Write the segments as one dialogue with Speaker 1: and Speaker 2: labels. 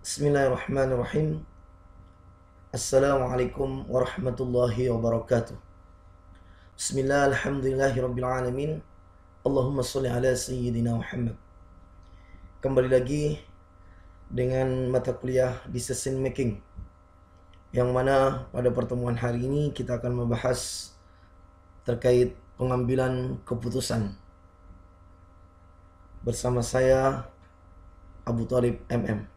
Speaker 1: Bismillahirrahmanirrahim. Assalamualaikum warahmatullahi wabarakatuh. Bismillah, alhamdulillahirabbil alamin. Allahumma sholli ala sayyidina Muhammad. Kembali lagi dengan mata kuliah Decision Making, yang mana pada pertemuan hari ini kita akan membahas terkait pengambilan keputusan. Bersama saya Abu Thalib MM.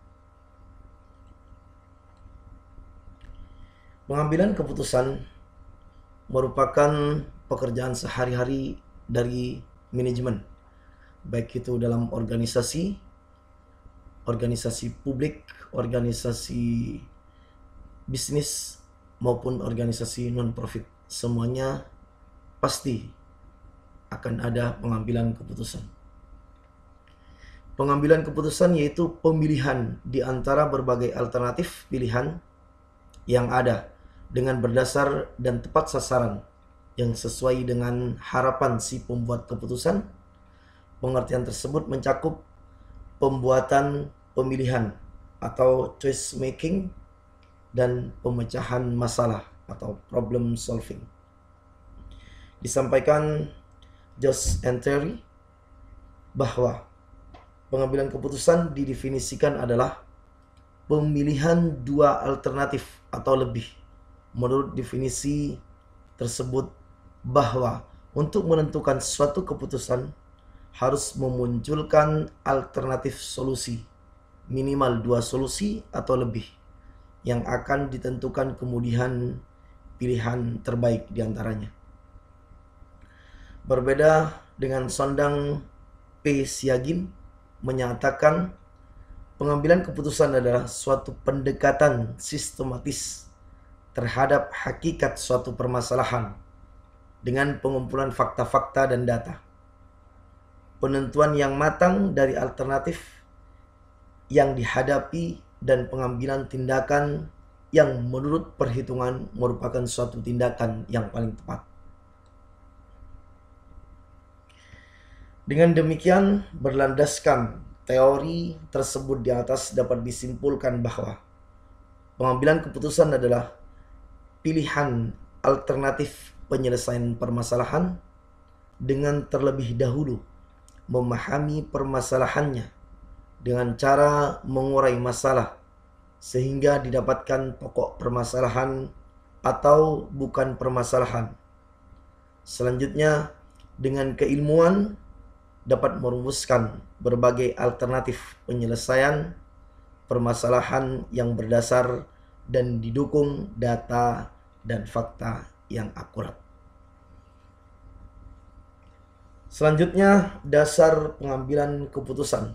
Speaker 1: Pengambilan keputusan merupakan pekerjaan sehari-hari dari manajemen, baik itu dalam organisasi publik, organisasi bisnis, maupun organisasi non-profit. Semuanya pasti akan ada pengambilan keputusan. Pengambilan keputusan yaitu pemilihan di antara berbagai alternatif pilihan yang ada dengan berdasar dan tepat sasaran yang sesuai dengan harapan si pembuat keputusan. Pengertian tersebut mencakup pembuatan pemilihan atau choice making dan pemecahan masalah atau problem solving. Disampaikan Josh and Terry bahwa pengambilan keputusan didefinisikan adalah pemilihan dua alternatif atau lebih. Menurut definisi tersebut, bahwa untuk menentukan suatu keputusan harus memunculkan alternatif solusi, minimal dua solusi atau lebih, yang akan ditentukan kemudian pilihan terbaik diantaranya. Berbeda dengan Sondang P. Siagin menyatakan pengambilan keputusan adalah suatu pendekatan sistematis terhadap hakikat suatu permasalahan dengan pengumpulan fakta-fakta dan data, penentuan yang matang dari alternatif yang dihadapi, dan pengambilan tindakan yang menurut perhitungan merupakan suatu tindakan yang paling tepat. Dengan demikian, berlandaskan teori tersebut di atas, dapat disimpulkan bahwa pengambilan keputusan adalah pilihan alternatif penyelesaian permasalahan dengan terlebih dahulu memahami permasalahannya dengan cara mengurai masalah sehingga didapatkan pokok permasalahan atau bukan permasalahan. Selanjutnya, dengan keilmuan dapat merumuskan berbagai alternatif penyelesaian permasalahan yang berdasar dan didukung data dan fakta yang akurat. Selanjutnya, dasar pengambilan keputusan.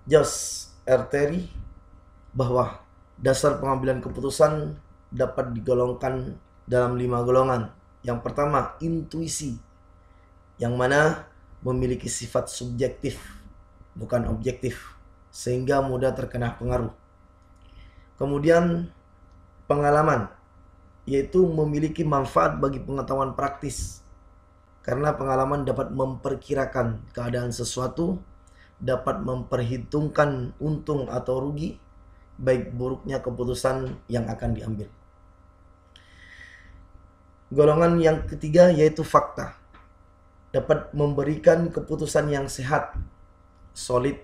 Speaker 1: Josh R. Terry bahwa dasar pengambilan keputusan dapat digolongkan dalam 5 golongan. Yang pertama, intuisi, yang mana memiliki sifat subjektif, bukan objektif, sehingga mudah terkena pengaruh. Kemudian pengalaman, yaitu memiliki manfaat bagi pengetahuan praktis, karena pengalaman dapat memperkirakan keadaan sesuatu, dapat memperhitungkan untung atau rugi, baik buruknya keputusan yang akan diambil. Golongan yang ketiga yaitu fakta, dapat memberikan keputusan yang sehat, solid,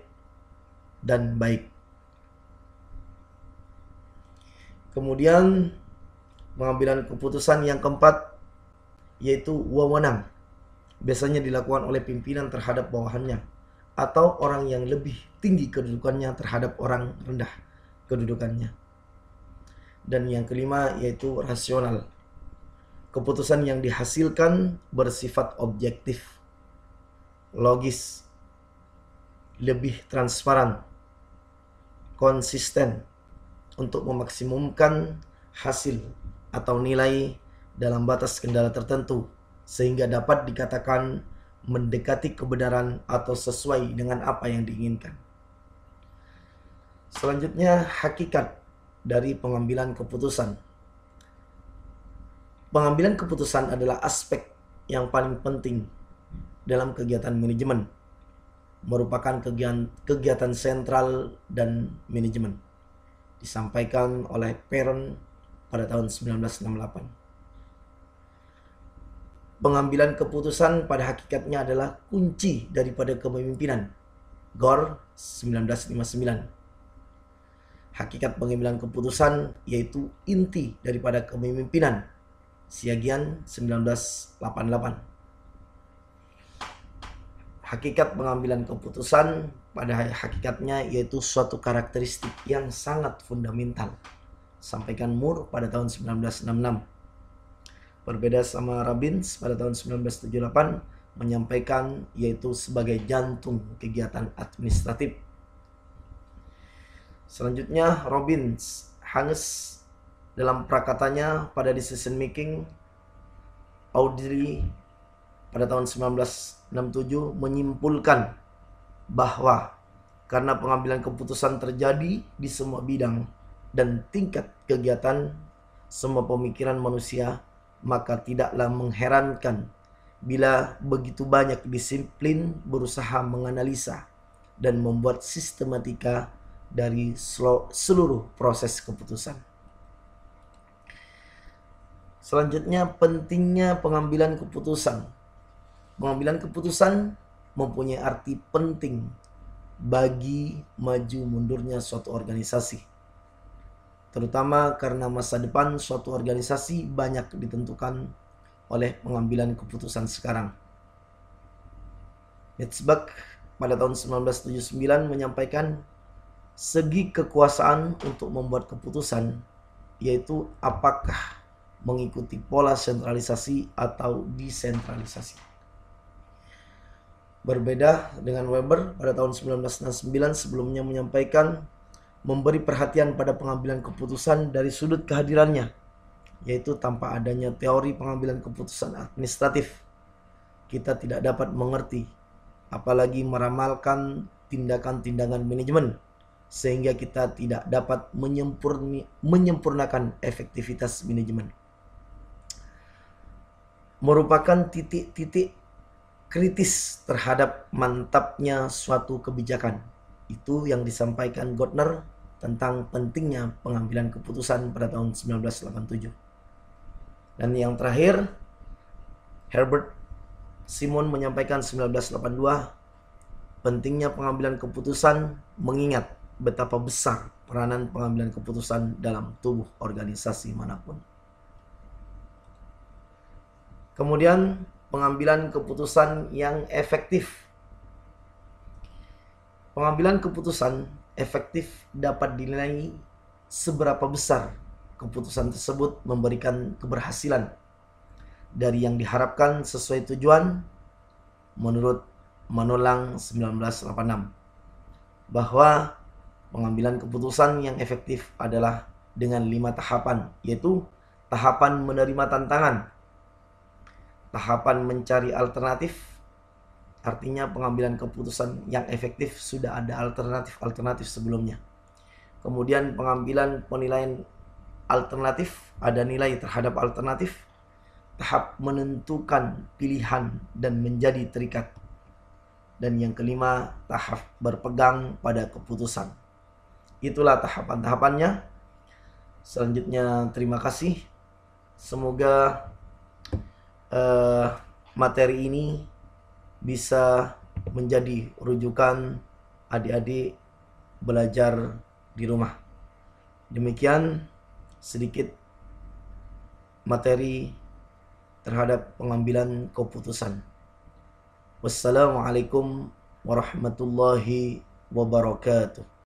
Speaker 1: dan baik. Kemudian pengambilan keputusan yang keempat yaitu wewenang, biasanya dilakukan oleh pimpinan terhadap bawahannya atau orang yang lebih tinggi kedudukannya terhadap orang rendah kedudukannya. Dan yang kelima yaitu rasional, keputusan yang dihasilkan bersifat objektif, logis, lebih transparan, konsisten untuk memaksimumkan hasil atau nilai dalam batas kendala tertentu, sehingga dapat dikatakan mendekati kebenaran atau sesuai dengan apa yang diinginkan. Selanjutnya, hakikat dari pengambilan keputusan. Pengambilan keputusan adalah aspek yang paling penting dalam kegiatan manajemen. merupakan kegiatan sentral dan manajemen. Disampaikan oleh Perron pada tahun 1968. Pengambilan keputusan pada hakikatnya adalah kunci daripada kepemimpinan. Gore 1959. Hakikat pengambilan keputusan yaitu inti daripada kepemimpinan. Siagian 1988. Hakikat pengambilan keputusan pada hakikatnya yaitu suatu karakteristik yang sangat fundamental. Sampaikan Moore pada tahun 1966. Berbeda sama Robbins pada tahun 1978 menyampaikan yaitu sebagai jantung kegiatan administratif. Selanjutnya Robbins Hanges dalam prakatanya pada decision making Audrey pada tahun 1967 menyimpulkan bahwa karena pengambilan keputusan terjadi di semua bidang dan tingkat kegiatan semua pemikiran manusia, maka tidaklah mengherankan bila begitu banyak disiplin berusaha menganalisa dan membuat sistematika dari seluruh proses keputusan. Selanjutnya, pentingnya pengambilan keputusan. Pengambilan keputusan mempunyai arti penting bagi maju mundurnya suatu organisasi, terutama karena masa depan suatu organisasi banyak ditentukan oleh pengambilan keputusan sekarang. Hitzberg pada tahun 1979 menyampaikan segi kekuasaan untuk membuat keputusan, yaitu apakah mengikuti pola sentralisasi atau desentralisasi. Berbeda dengan Weber pada tahun 1969 sebelumnya menyampaikan memberi perhatian pada pengambilan keputusan dari sudut kehadirannya, yaitu tanpa adanya teori pengambilan keputusan administratif, kita tidak dapat mengerti, apalagi meramalkan tindakan-tindakan manajemen, sehingga kita tidak dapat menyempurnakan efektivitas manajemen. Merupakan titik-titik kritis terhadap mantapnya suatu kebijakan. Itu yang disampaikan Gardner tentang pentingnya pengambilan keputusan pada tahun 1987. Dan yang terakhir, Herbert Simon menyampaikan 1982, pentingnya pengambilan keputusan mengingat betapa besar peranan pengambilan keputusan dalam tubuh organisasi manapun. Kemudian, pengambilan keputusan yang efektif. Pengambilan keputusan efektif dapat dinilai seberapa besar keputusan tersebut memberikan keberhasilan dari yang diharapkan sesuai tujuan menurut Manolang 1986, bahwa pengambilan keputusan yang efektif adalah dengan 5 tahapan, yaitu tahapan menerima tantangan, tahapan mencari alternatif. Artinya pengambilan keputusan yang efektif sudah ada alternatif sebelumnya. Kemudian pengambilan penilaian alternatif, ada nilai terhadap alternatif. Tahap menentukan pilihan dan menjadi terikat. Dan yang kelima, tahap berpegang pada keputusan. Itulah tahapan-tahapannya. Selanjutnya, terima kasih. Semoga materi ini bisa menjadi rujukan adik-adik belajar di rumah. Demikian sedikit materi terhadap pengambilan keputusan. Wassalamualaikum warahmatullahi wabarakatuh.